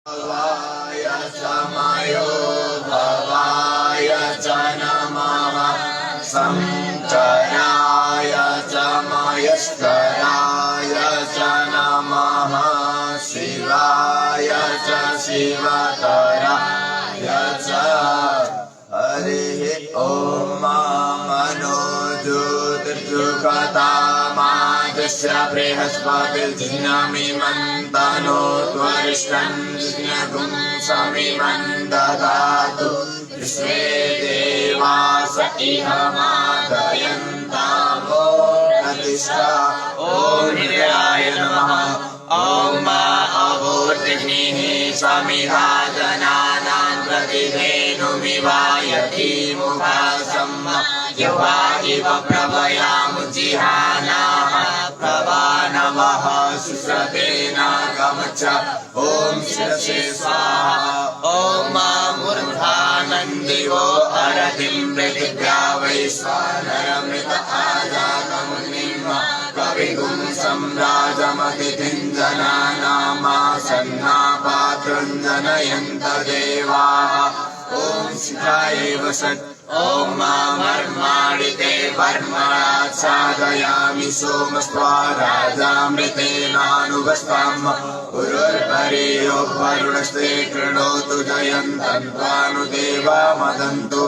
भवाय समायो भवाय च नमः संचराय समयस्कराय च नमः शिवाय च शिवतराय च हरिः ॐ मनोज्योतिर्जुगतामादस्य बृहस्पतिर्जिनमिमन्तनो त्वरिष्ठं समिमं ददातु विश्वे देवास इह मादयन्तामो प्रतिष्ठा ॐ हृदयाय नमः ॐ अभूर्तिः समिधाजनानां प्रतिधेनुमिवायति मुखासं युवा इव प्रभयामुजिहानाः प्रभा नमः सुश्रतेनागमच्छ ॐ शिरसे स्वाहा ॐ मूर्धानन्दिवो अरतिं पृथिव्या वैश्वानरमृत आजातमुनिं कविगुं सम्राजमतिथिं जनानामासन्नापात्रं जनयन्त देवाः ॐ शिखाय वसत् ॐ मर्माणिते वर्मणात् साधयामि सोमस्त्वा राजामृतेनानुगस्ताम् उरुर्परेयो वरुणस्ते कृणोतु जयन्तन्त्वानुदेवा मदन्तु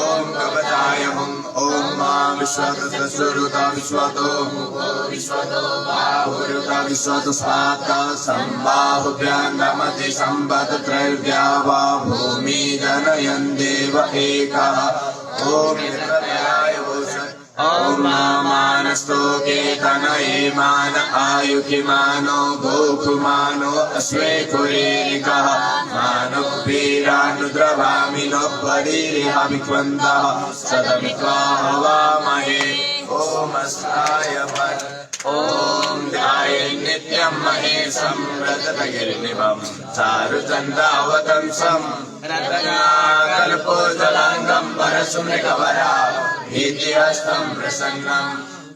ॐ कवचाय हुम् ॐ विश्वतस्वरुता विश्वतो मुखो विश्वतो बाहुरुता विश्वतो स्वाता सम्बाहुभ्यां नमति सम्पत्त्रैर्व्या वा भूमि जनयन् देव एकः ॐ निर्भयाय वोषत् ॐ मानस्तोके तनये मान आयुधिमानो गोकुमानो अस्वे कुरेरिकः मानो वीरानुद्रवामि नो परीरिहाभिक्वन्तः सदमित्वा हवामहे ॐ अस्ताय वत् ॐ ध्यायेन्नित्यं महेशं रजतगिरिनिभं चारुचन्द्रावतंसं रत्नाकल्पोज्ज्वलाङ्गं परशुमृगवरा भीतिहस्तं प्रसन्नं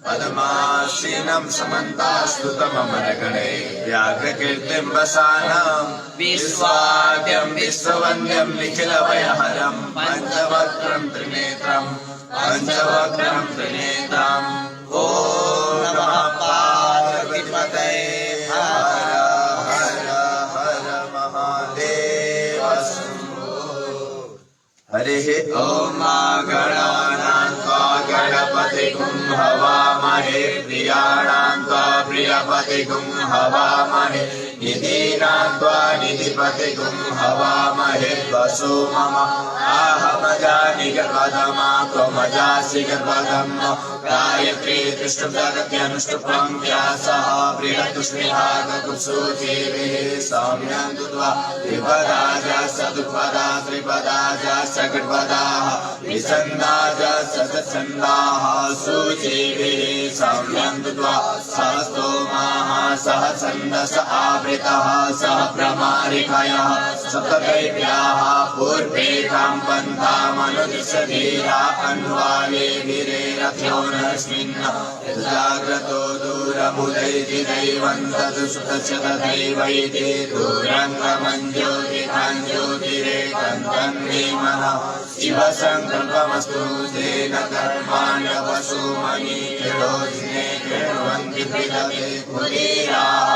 पद्मासीनं समन्तास्तुतममरगणे व्याघ्रकीर्तिं वसानं विश्वाद्यं विश्ववन्द्यं निखिलभयहरं पञ्चवक्त्रं त्रिनेत्रं ॐ नमः पार्वतीपतये हर हर हर महादेव शम्भो हरिः ॐ गणानां त्वा गणपतिगुं हवामहे प्रियाणां त्वा प्रियपतिगुं हवामहे निधीनां त्वा निधिपतिगुं हवामहे वसो मम आहमजानि गर्भधमा त्वमजासि गर्भधम् गायत्री त्रिष्टुप् जगत्यनुष्टुप्ं व्यासः बृहत्तुष्णिहागकुत्सुजीभिः सौम्यं त्वा द्विपदा च चतुष्पदा त्रिपदा च षट्पदाः विछन्दा च शतछन्दाः सुजीभिः सौम्यं त्वा सहस्तोमाः सह छन्दस आवृतः सह प्रमारिकयः सप्तदैव्याः पूर्वेकां पन्थामनुदिशधीरा अन्वाले वीरेरथ्यो नस्मिन् जाग्रतो दूरमुदैति दैवं तदुसुतस्य तथैवैति दूरङ्गमं ज्योतिकां ज्योतिरेकं तन्मे मनः शिवसङ्कल्पमस्तु तेन कर्माण्यवसो मनीषिणे कृण्वन्ति पृथगे कुलीराः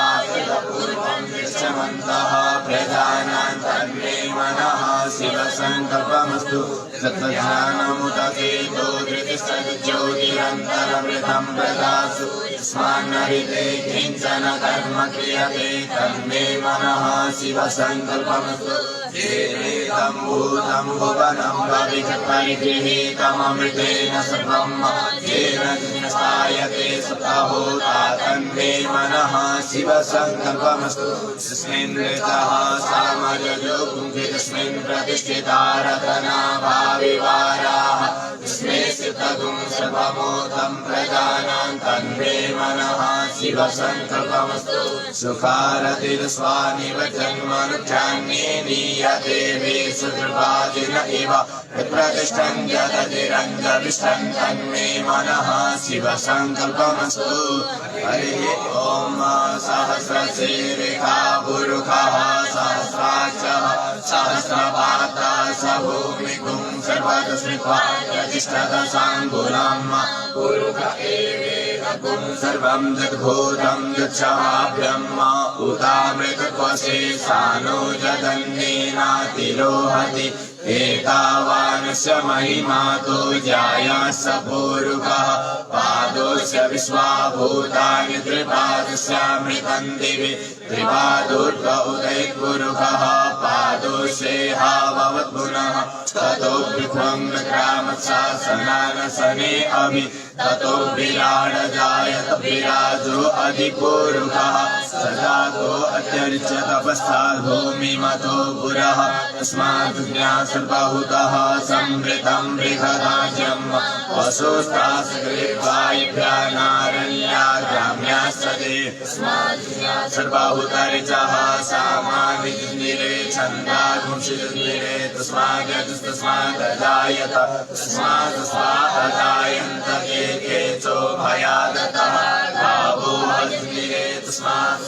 पूर्वं दृश्यवन्तः प्रजानां तन्मे मनः शिवसङ्कल्पमस्तु तत्त्वज्ञानमुदकेतो धृतिस्तज्ज्योतिरन्तरमृतं प्रदासु यस्मान्नरिते किञ्चन कर्म क्रियते तन्मे मनः शिवसङ्कल्पमस्तु येनेदं भूतं भुवनं भविष्यत्परिगृहीतममृतेन सर्वं येन स्थायते सतहोता तन्मे मनः शिवसङ्कल्पमस्तु तस्मिन् ऋतः सामजो पुङ्खे तस्मिन् प्रतिष्ठिता रतना भाविवाराः तस्मै स्थितगुं सर्वमोदं प्रजानां तन्मे मनः शिवसङ्कल्पमस्तु सुखारतिर्स्वानिव जन्मनुष्ठान्ये नीयते वेशुकृपादिन इव प्रतिष्ठं जगतिरञ्जविष्ठं तन्मे मनः शिवसङ्कल्पमस्तु हरिः ॐ सहस्रशीर्षः पुरुषः सहस्राक्ष सहस्रपाता स भूमिगुं सर्वतस्मित्वा प्रतिष्ठदशाङ्गुलम् पुरुष एवेदगुं सर्वं जगद्भूतं यच्छाभ्यम् उतामृतत्वशेषानो जदन्नेनातिरोहति एतावानस्य महिमा तो जायास पूरुकः पादोस्य विश्वाभूतानि त्रिपादस्यामृतं दिवि त्रिपादोर्ध्व उदयपुरुषः पादोषेहा भवत् पुनः ततो विध्वं ग्रामशासनानसने अभि ततो विराड जायत विराजो अधिपुरुषः सजातो अत्यर्च्य तपस्तात् भूमिमतो पुरः तस्मात् ज्ञासर्वभूतः संवृतं बृहदाज्यं वसुस्तास्कृत्वाभ्या नारण्या ग्राम्यास्तते सर्वभूतरिचः सामानिजुनिरे छन्दागुंसिजुनिरे तस्मात् अजायत तस्मात् अजायन्त केचो भयादतः भावो अजुनिरे तस्मात्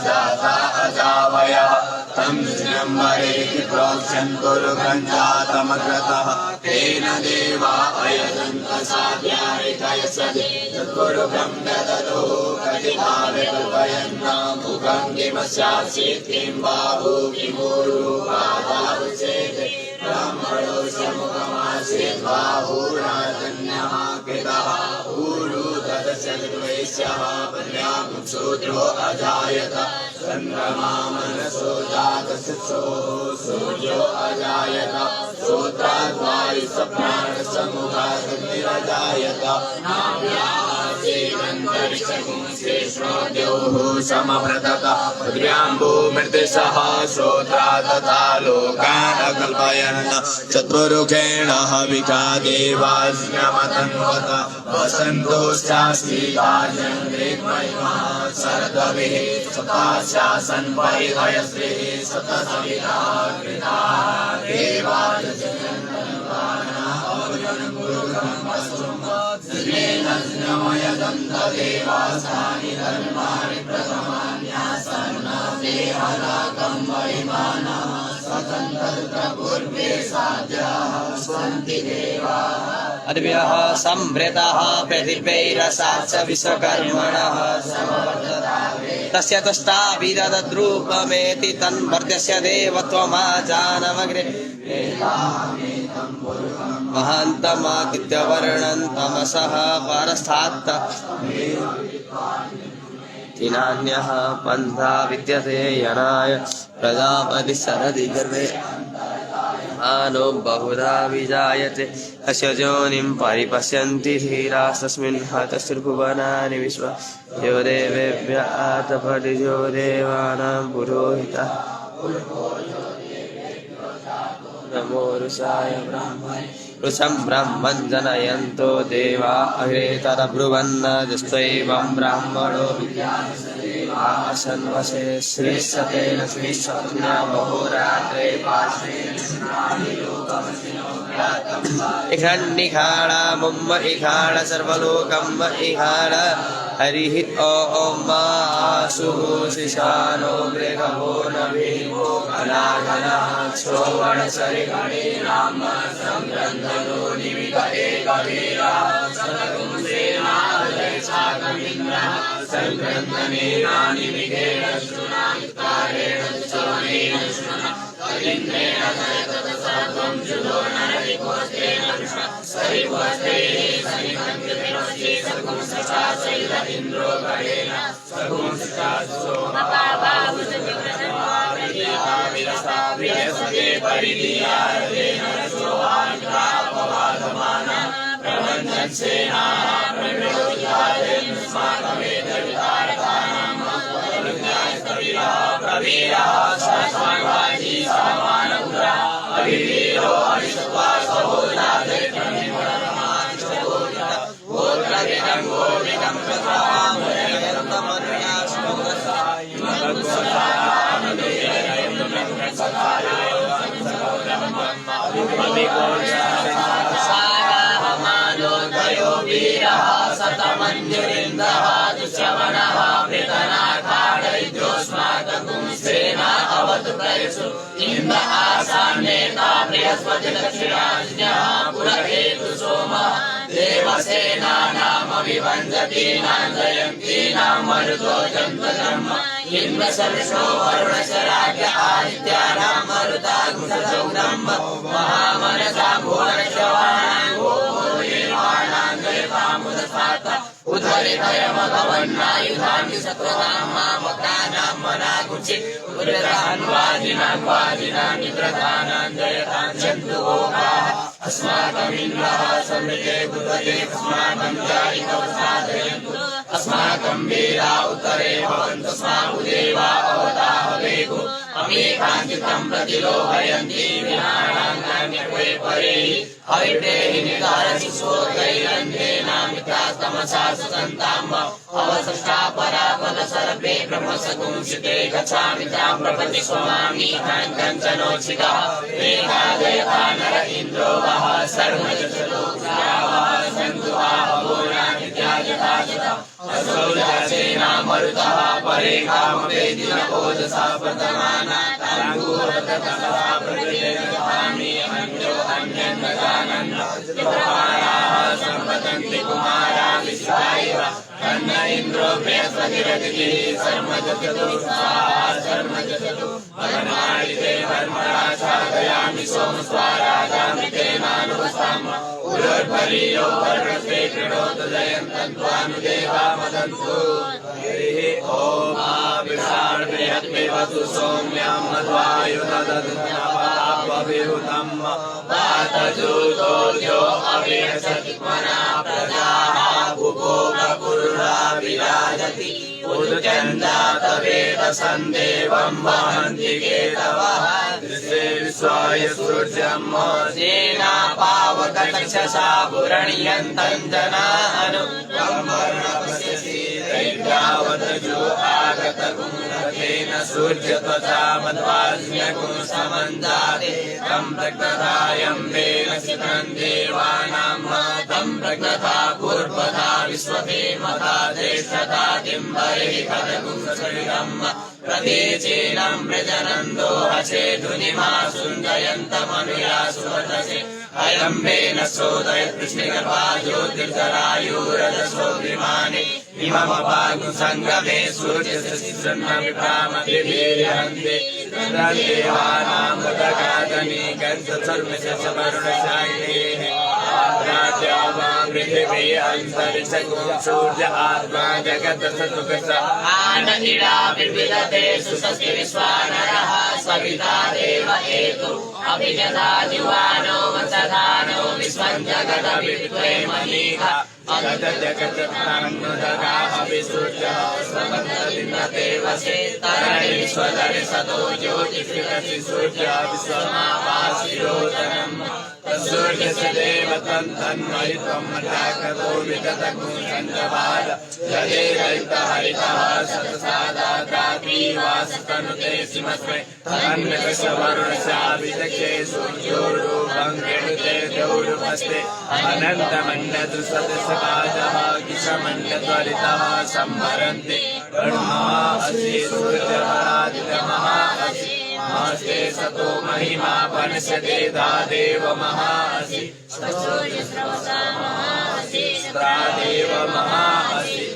जाता अजावयः तं जिनम्बरेति प्रोक्षन् कुरुकञ्जातमग्रतः तेन देवा अयजन्त साध्यायिकयसदे तत्कुरुकं ददतो कटिभाविकल्पयन्नामुकं किमस्यासीत् किं बाहु किमूरु पादावचेते ब्राह्मणो समुखमासीत् बाहुराजन्यः कृतः ऊरु तदशद्वैस्यः पर्यागुं शूद्रो अजायत चन्द्रमा मनसो जातशिक्षोः सूर्यो अजायत श्रोत्राद्वायुसप्राणसमुखाग्निरजायत नाभ्यासीदन्तरिक्षगुंसेष्णोद्योः समभृतत पृथिव्याम्भूमृतिसः श्रोत्रा तथा लोकान् अकल्पयन् चतुरुखेण हविका देवाज्ञमतन्वत वसन्तोश्चास्ति कार्यन्द्रेग्महिमा शरदभिः सपाशासन् परिहयश्रीः सतसविता कृता देवास्तानि धर्माणि प्रथमान्यासन्नादेहलाकं वैमानः स्वतन्त्र पूर्वे साध्याः सन्ति देवाः अद्भ्यः संभृतः पृथिव्यैरसाच्च विश्वकर्मणः तस्य तुष्टाभिदद्रूपमेति तन्मर्त्यस्य देवत्वमाजानमग्रे महान्तमादित्यवर्णं तमसः परस्थात् नान्यः पन्था विद्यते यनाय प्रजापति सरदि गर्भे आनो बहुधा विजायते अस्य योनिं परिपश्यन्ति धीरास्तस्मिन् हतश्रुभुवनानि विश्व यो देवेभ्य आतपति यो देवानां पुरोहितः नमो रुषाय ब्रह्मणे रुषं ब्रह्मन् जनयन्तो देवा अग्रेतरब्रुवन्न दृष्ट्वैवं ब्राह्मणो आसन्वसे श्रीशतेन श्रीशत्रुना बहुरात्रे इखण्डिखाणा मुम्म इखाण सर्वलोकम् इखाण हरिः ॐ आशुशिशानो गृहभो नभिः अनाघनः श्रोवणसरिगणेनाम संग्रन्थनो निमित एकवीरः सतकुंसेनादयसाकमिन्द्रः संग्रन्थनेनानिमिषेण शृणायुक्तारेण श्रवणेन शृणु तदिन्द्रेण सर्वं जुलो नररिपुस्तेन सरिपुस्तेः सरिकन्तिभिरस्ते सकुंसचा सैल इन्द्रो गणेन सकुंसचा सोमपाबाहुसुकृतमाविरसा विरसते परिदीयार्देन सोहाग्रापवादमाना प्रबन्धनसेनाः प्रविरोधादेन स्माकमेतवितारकानां प्रवीरः सहस्रवाजी समानपुरः अभिवीरो अभिषत्वा सहोदादेत्रमिमरमानिष्ठभूतः भूत्रविदं गोविदं साराहमानोदयो वीरः सतमञ्जुरिन्दः दुश्रवणः पृतनाखाडैद्योस्माकं सेना अवतु प्रयसु इन्द्र सान्नेता बृहस्पति दक्षिणाज्ञः पुरहेतु सोमः देवसेनानामभिवन्दतीनां जयन्तीनां मरुतो जन्तजन्म इन्द्रसविष्णो वरुणशराज्ञ आदित्यानां मरुताघुषजौ ब्रह्म महामनसा भुवनश्रवाणां गोपूर्येवाणां जयतामुदसाता उद्धरितयमभवन्नायुधानि सत्वतां मामकानां मनाकुचि उद्रतान्वादिनां वादिनां निद्रतानां जयतां जन्तु गोपाः अस्माकमिन्द्रः समृते बुधते अस्माकं जायितौ साधयन्तु अस्माकं वीरा उत्तरे भवन्तु स्माहुदेवा अवताहवेगु अमेकान्तितं प्रतिलोभयन्ति विहाणान्नान्यक्वे परेहि हरितेहि निकारशिशोदैरन्धेनामित्रास्तमसा सुसन्ताम्ब अवसृष्टा परापद सर्वे ब्रह्मसगुंसिते गच्छामि तां प्रपदि स्वमामि काञ्चनोचितः मेघादयता नर इन्द्रो वः सर्वजलोकावः सन्तु आहोरानित्याजताजतम् असौजासेना मरुतः परे कामवेदिनकोजसा प्रतमाना ताङ्गूरततः प्रकृतेर्दधामि अन्यो अन्यन्नदानन् कुमाराः सम्पतन्ति कुमारा विश्वायव तन्न इन्द्रो बृहस्पतिरतिः सर्वजतु भगनायिते धर्मरा साधयामि सोमस्वाराजामि तेनानुस्ताम् उरुर्परीयो वर्णस्ते कृणोतु जयन्तन्त्वानुदेवा मदन्तु हरिः ॐ आविषाण बृहद्विवतु सौम्यं मध्वायुनदधुनापापविहुतं वातजूतो यो अभिरसतिमना प्रजाः भुभोगपुरुषा विराजति उदचन्दातवेदसन्देवं वहन्ति केतवः दृशे विश्वाय सूर्यं सेना पावकचक्षसा पुरणीयन्तं जनानु वर्णपश्यसि दैव्यावतजो आगतगुणरथेन सूर्यत्वचा मध्वाज्ञगुं समन्दाते तं प्रज्ञतायं वेन सितं देवानां तं प्रज्ञता पूर्वता विश्वभेमता ज्येष्ठता दिम्बरिः कदगुं सरिदम् प्रतीचीनं प्रजनन्दो हसे धुनिमा सुन्दयन्तमनुयासुवतसे अयं वेन सोदयत्कृष्णगर्भा ज्योतिर्जरायुरजसो विमाने इममपागु सङ्गमे सूर्यशशिसन्नविभ्रामभिर्हन्ते देवानां मुदगादनी गन्धसर्वशवरुणशायेः पृथिवी अन्तरिक्षगुं सूर्य आत्मा जगदसतुकस आन इडा विविधते सुषस्ति विश्वानरः सविता देव हेतु अभिजता जुवानो वत्सधानो विश्वं जगदभिद्वे मनीः जगदजगत्तान्नुदगा अभिसूर्यः स्वमन्दलिन्दते वसे तरणीश्वदरि सतो ज्योतिषिरसि सूर्य विश्वमावासिरोदनम् सूर्यस्य देवतन्तन्मयित्वं मठाकतो विगतगुं सञ्जवाद जलेरयुक्तहरितः सतसादात्रापि वासतनुते सिमस्मे अन्नकशवरुणशाभिदक्षे सूर्योरूपं गृणुते द्यौरुपस्ते अनन्तमन्यतु सदसकाजः किशमन्यत्वरितः संवरन्ति ब्रह्मा असि सूर्यमहादितमः असि नमस्ते सतो महिमा पनस्यते दादेव महासि देव महासि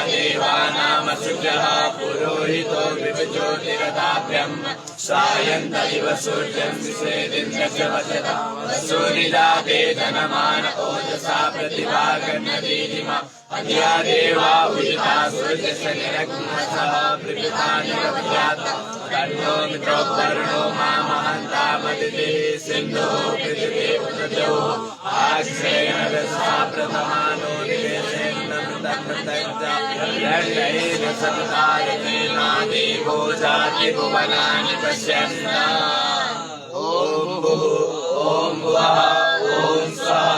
देवानामसुजः पुरोहितो विभज्योतिरदाभ्यं सायन्त इव सूर्यं विषेदिन्द्रस्य वचता सूर्यदाते धनमान ओजसा प्रतिभागन्नदीनिमा अद्या देवा उदिता सूर्यस्य निरग्नसः प्रकृतानि रव्याता तन्नो मित्रो वरुणो मामहन्ता मदितिः सिन्धुः पृथिवी उदजोः आश्रयेण रसा प्रथमानो निवेशेन मृतमृतञ्च लण्डयेन सततारतेनादेवो जातिभुवनानि पश्यन्त ॐ भुः ॐ भुवः ॐ स्वः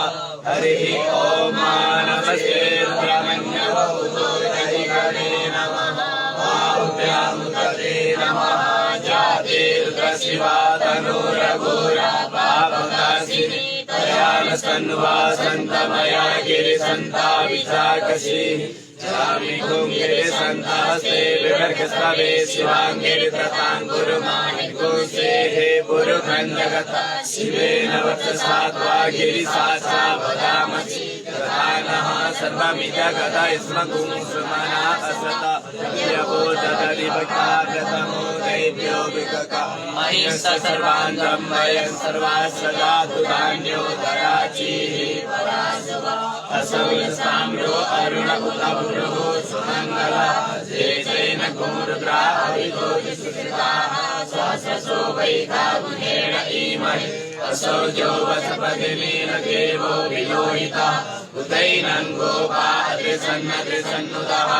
हरिः ॐ नमस्ते ब्रह्मण्यवहुतोर्गणे नमः बाहुभ्यामुदते नमः जातिर्गशिवा तनूरघोरा पापकाशिनी तयानसन्वासन्तमया गिरिसन्ता विशाखशिः स्वामी कुङ्गिरिसन्तास्ते विवर्गस्तवे शिवाङ्गिरिततां गुरुमाणि कुंसेः पुरु सर्वभूतं जगत् शिवेन वचसा त्वा गिरिशाचा वदामसि तथा नः सर्वमिदगता स्मकुं सुमना असत यवोदधरिभक्ताव्रतमो दैव्यो विकका महिष सर्वान्तं वयं सर्वा सदा तुदान्यो दराचिः असौ साम्रो अरुण उतभुरुः सुमङ्गलः जेतेन कुरुद्रा अभिज्योतिषुताः सहस्रशो वैका गुणेन इमहि असौ जो वसपतिनीलदेवो विलोहितः उदैनं गोपा अतिसन्नुतः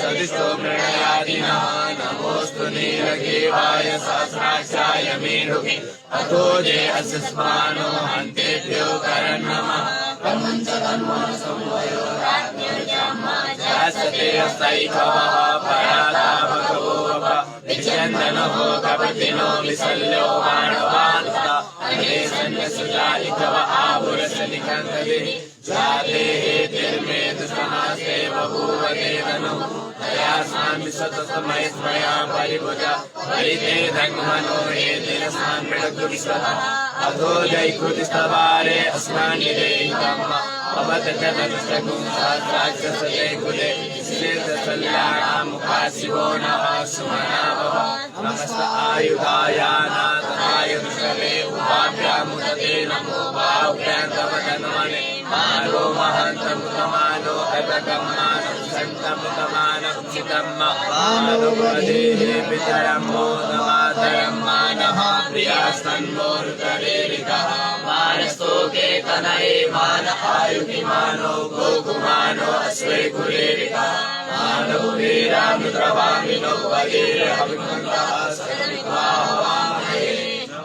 सदिष्टो मृणयादिनः नमोऽस्तु नीलकेवाय सहस्राक्षाय मेरुहि अथो जे अस्य स्मानो हन्तेभ्यो करन्नमः जासते अस्तैकवः परातापकवो विचन्दनो कपतिनो विसल्यो माणवान्त अने सन्नसुजालिकव आभुरसनिकन्दे जाते हेतिर्मे दुष्टनास्ते बभूव देवनो तया स्वामि सततमयस्मया परिभुजा परिते धन्मनो हेतिरस्मान् मृडकुरिसः अधो जैकुतिस्तवारे अस्मान्निदेहितम् अवतचतुष्टकुं सहस्राक्षसते कुले श्वेतसल्याणां मुखाशिवो नः सुमना भव नमस्त आयुधायानाथाय दुष्टवे उपाभ्यामुदते नमो बाहुभ्यान्तमतन्मने मानो महन्तमुतमानो अतकम्मानं सन्तमुतमानं चितम् मानुपदेहे पितरं मोदमातरं मानः प्रियास्तन्मोरुतरेरिकः मानस्तोके तनये मान आयुधिमानो गोकुमानो अश्वे कुलेरिकः मानो वीरामुद्रवामिनो वगेरहविमन्तः सन्निवाहवामहे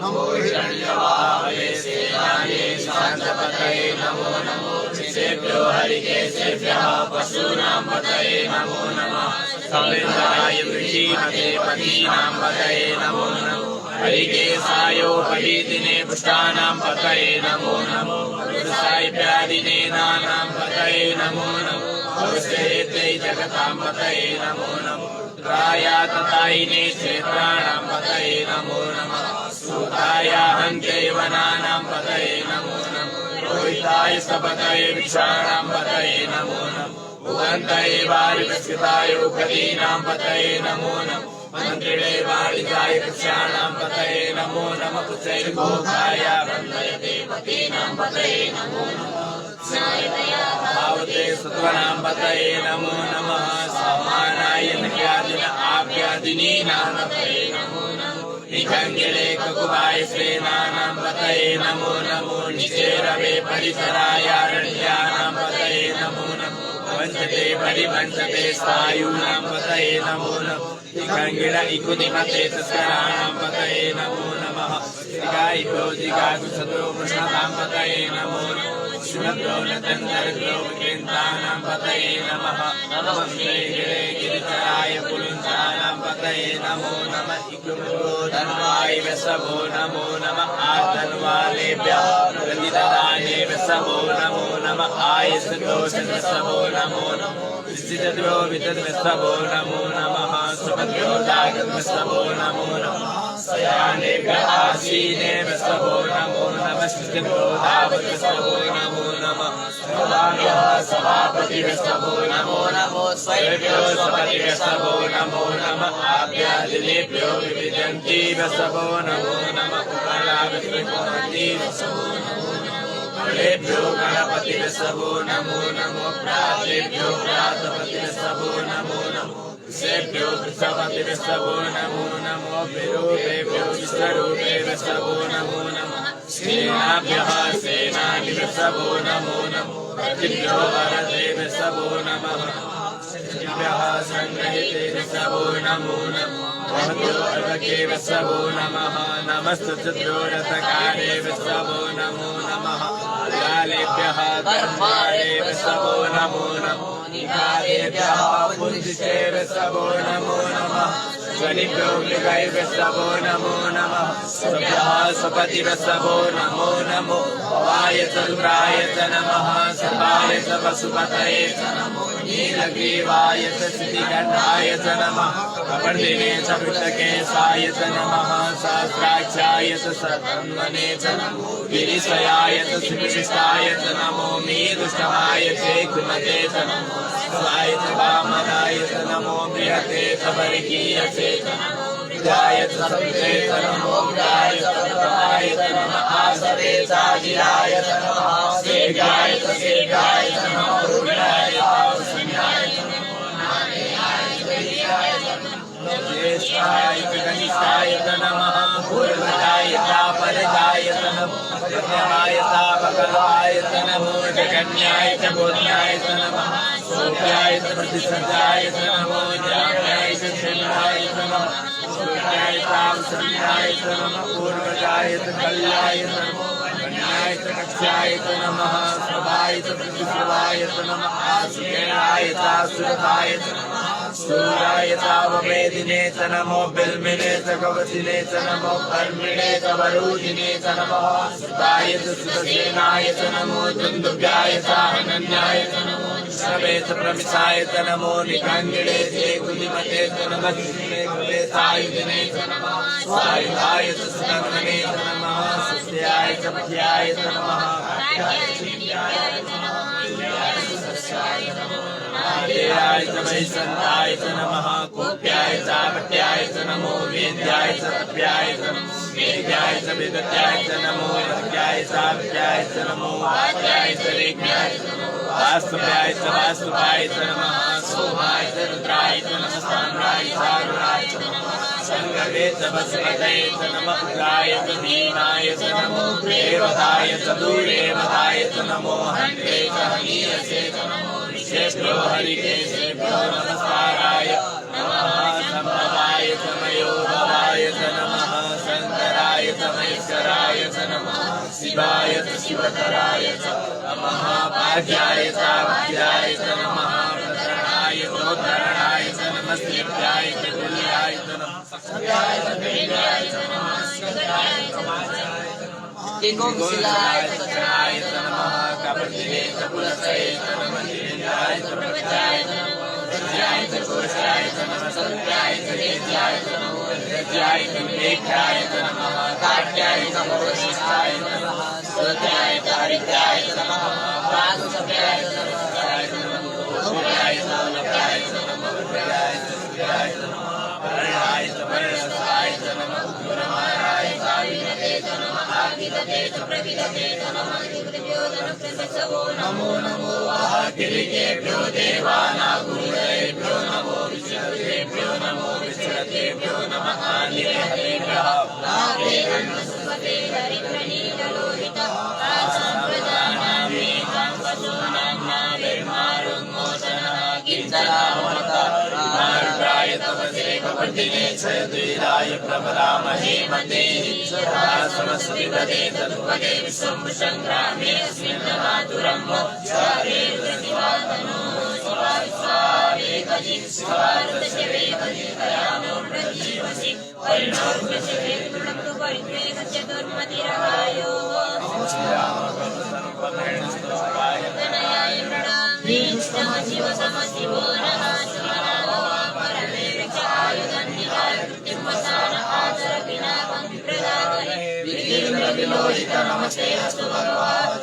नमो हिरण्यवाहवे सेनाये शान्तपतये नमो नमो ऋषेभ्यो हरिकेशेभ्यः पशूनां पतये नमो नमः सवेन्द्राय वृषीमते पतीनां पतये नमो नमो हरिकेशायोपवीतिने पुष्टानां पतये नमो नमो पुरुषायव्याधिने नानां पतये नमो नमो पुरुषेते जगतां पतये नमो नमो रुद्राया तथायिने क्षेत्राणां पतये नमो नमः सूताया हन्त्यैवनानां पतये नमो नमो रोहिताय सपतये वृक्षाणां पतये नमो नमो उगन्तये वारिवस्कृताय उगतीनां पतये नमो नमो मन्त्रिणे वारिजाय वृक्षाणां पतये नमो नमः पुत्रैर्गोपाय वन्दयते पतीनां पतये नमो नमः भावते सत्त्वानां पतये नमो नमः समानाय नक्यादिन आप्यादिनीनां पतये नमो नमो निखङ्गिले ककुबाय श्रेणानां पतये नमो नमो निचेरवे परिसराय अरण्यानां पतये नमो नमो वंशते परिवंशते स्थायूनां पतये नमो नमो निखङ्गिल इकुनिमते तस्कराणां पतये नमो नमः दिगाइको दिगाकुशतो कृष्णतां पतये नमो नमो शुभद्रो नतन्दर्ग्रो विकेन्तानां पतये नमः नमः गिरे गिरिचराय पुलिन्दानां पतये नमो नमः इकुम्रो धन्वाय वसवो नमो नमः आधन्वालेभ्यः प्रतिददाने वसवो नमो नमः आयसदोषवसवो नमो नमो विसितद्रो वितद्वसवो नमो नमः सुभद्रो दागद्वसवो नमो नमः सयानेभ्यः आसीने वसवो नमो नमः स्थितिभ्यो धावद्वसवो नमो नमः सभाभ्यः सभापतिवसवो नमो नमो स्वयंभ्यो स्वपतिवसवो नमो नमः आभ्यादिनेभ्यो विविदन्ति वसवो नमो नमः उपलाभ्यति वसवो नमो नमो गणेभ्यो गणपतिवसवो नमो नमो प्रातेभ्यो प्रातपतिवसवो नमो नमो सेभ्यो वृषपतिवसवो नमो नमो विरूपेभ्यो विश्वरूपेवसवो नमो नमः सेनाभ्यः सेनानिवसवो नमो नमो रथिभ्यो वरदेवसवो नमः सचिभ्यः सङ्ग्रहितेवसवो नमो नमो वहभ्यो अर्वकेवसवो नमः नमस्तुभ्यो रथकारेवसवो नमो नमः कालेभ्यः कर्मारेवसवो नमो नमो निकालेभ्यः पुंजिसेवसवो नमो नमः स्वनिभ्यो मृगैर्वसवो नमो नमः स्वभ्यः स्वपतिवसवो नमो नमो भवाय च रुद्राय च नमः सभाय च पशुपतये च नमो नीलग्रीवाय च सिद्धिकण्ठाय च नमः कपर्दिने च वृत्तकेशाय च नमः सहस्राक्षाय च सतन्वने च नमो गिरिशयाय च सुविशिष्टाय च नमो मीदुष्टमाय चेकुमते च नमो स्वाय च वामनाय च नमो बृहते च वर्गीयसे च नमो विद्याय च सविते च नमो विद्याय च प्रथमाय च नमः आसवे च अजिराय च नमः सेव्याय च नमो रुद्राय च संज्ञाय च नमो नारायणाय च वीराय च नमो ज्येष्ठाय च कनिष्ठाय च नमः पूर्वजाय च परजाय च नमो मध्यमाय च बकलाय च नमो जगन्याय च बोध्याय च नमः सोप्याय च प्रतिसज्जाय च नमो जाम्याय च क्षेमाय च नमः सूर्याय च संज्ञाय च नमः पूर्वजाय च कल्याय च नमो कन्याय च कक्ष्याय च नमः सभाय च प्रतिसभाय च नमः आसुराय च सुरताय च नमः सूराय च ववेदिने च नमो बिल्मिने च कवचिने च नमो कर्मिणे च वरूधिने च नमः सुताय च सुतसेनाय च नमो दुन्दुभ्याय च अनन्याय च नमो शवे च प्रमिषाय च नमो निखण्डिने च कुलिमते च नमः कृपेतायुधिने च नमः स्वायुधाय च सुतन्वने च नमः सस्याय च पथ्याय च नमः नार्याय च वैसन्ताय च नमः कोप्याय च भट्याय च नमो वेद्याय च तप्याय च नमो वेद्याय च विदत्याय च नमो वद्याय च भट्याय च नमो वाद्याय च रेख्याय च नमो वास्तव्याय च वास्तुपाय च नमः सोमाय च रुद्राय च नमः साम्राय च अरुणाय च नमः संगवे च वसुमते च नमः उग्राय च भीमाय च नमो देवताय च दूरेवताय च नमो हन्त्रे च हनीयसे च नमो ऋषेभ्यो हरिकेशेभ्यो नमस्काराय नमः सम्भवाय च मयोभवाय च नमः शङ्कराय च महेश्वराय च नमः शिवाय च शिवतराय च नमः पाद्याय च वाद्याय च नमः प्रतरणाय चोद्धरणाय च नमः स्त्रिभ्याय च तुल्याय च नमः सख्याय च देव्याय च नमः स्कन्दाय च वाचाय च गोशिलाय च चराय च नमः कपर्दिने च पुलसये च नमः निरञ्जाय च प्रवचाय च नमो रज्याय च कोशाय च नमः सत्याय च वेद्याय च नमो रज्याय च विवेक्याय च नमः काट्याय च मोरशिष्टाय च नमः स्वत्याय च हरित्याय च नमः प्रागुसभ्याय च नमः च नमो भोगाय च लभ्याय च नमो विद्याय च सूर्याय च नमः वर्णाय च वर्णसाय च नमः उग्रमाराय च विदते च नमः आदिदते च प्रविदते च नमः नमो नमो वाहकिरीकेभ्यो देवानागुरुदेभ्यो नमो विश्वदेभ्यो नमो विश्वदेभ्यो नमः निरहरेभ्यः नारे अन्नसुपते हरिप्रणीतलोहितः सम्प्रदानामेकां वसूनां नावेर्मारुन्मोचनः कीर्तनामृतः मार्गाय तपसे कपर्दिने च द्विराय प्रबलामहे मते सदा समस्विदते तत्पदे विश्वं सङ्ग्रामे अस्मिन् मातुरं मोक्षारे प्रतिभातनो स्वावेकजि स्वार्धशिवेकजि दयानो प्रजीवसि परिणोर्वशे तृणन्तु परित्रेकस्य दुर्मतिरहायो तनयाय मृणामि शिव समशिवो नः शिवनामो परमे वृक्षायुधन्निकाय कृत्तिमसान आचर विनाकं प्रदातये विलोहित नमस्ते अस्तु भगवान्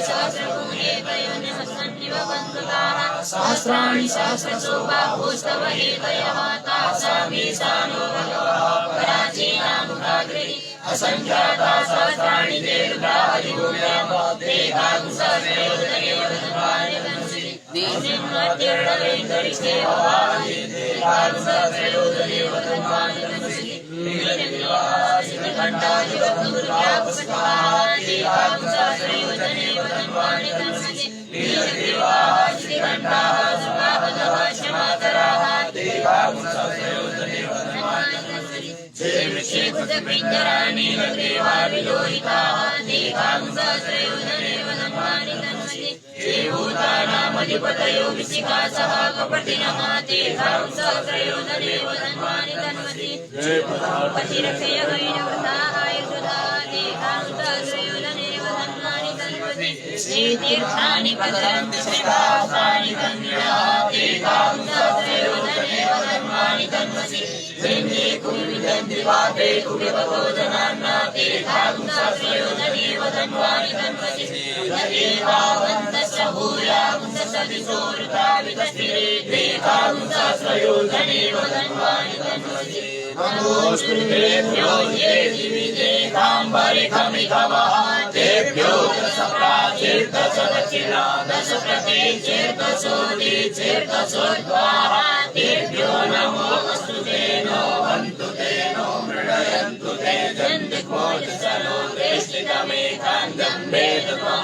सहस्रभुजे प्रयोनिमस्सन्निव बन्धुताः सहस्राणि सहस्रशोभाभूस्तव हेतयः तासामीशानो भगवः पराचीनामुखाग्रहि असङ्ख्याता सहस्राणि दीर्घादिगुण्याम देहागुसहस्रयोजनेव धन्वानि धनुषि दीर्घिन्मत्यर्णवेन्दरिष्ठे भवानि देहागुसहस्रयोजनेव धन्वानि धनुषि नीलदेवाश्रीकण्ठादिवन्दुर्व्यापसकाः देहागुसहस्रयोजनेव धन्वानि धनुषि नीलदेवाश्रीकण्ठाः सुभावतः क्षमाकराः देहागुसहस्रयोजनेव धन्वानि धनुषि नीलदेवा विलोहिताः देहागुसहस्रयोजनेव धन्वानि धनुषि भूतानामधिपतयो विशिखासः कपटिनः देहागुसहस्रयोजनेव धन्वानि धन्वति पतिरक्षय हैनवृताः आयुधा देहागुसहस्रयोजनेव धन्वानि धन्वति श्रीतीर्थानि पतन्ति श्रीवासानि तन्विणः तेषां सहस्रयोजनेव धर्माणि तन्मसि जन्ये कुर्विदन्ति वाते कुर्वतो जनान्ना तेषां सहस्रयोजनेव धर्माणि तन्मसि तदेवावन्तस्य भूयावन्तस्य दिशोरुता वितस्तिरे तेषां सहस्रयोजनेव धर्माणि तन्मसि नमोऽस्तु तेभ्यो ये दिविदेकाम्बरिकमिकवः तेभ्यो दश प्राचीर् दश दक्षिणा दश प्रतीचीर्दशोदि चीर्दशोद्वाः तेभ्यो नमो अस्तु ते नो हन्तु ते नो मृडयन्तु ते जन्दिग्मोचसनो देष्टितमेकान्तं वेदमः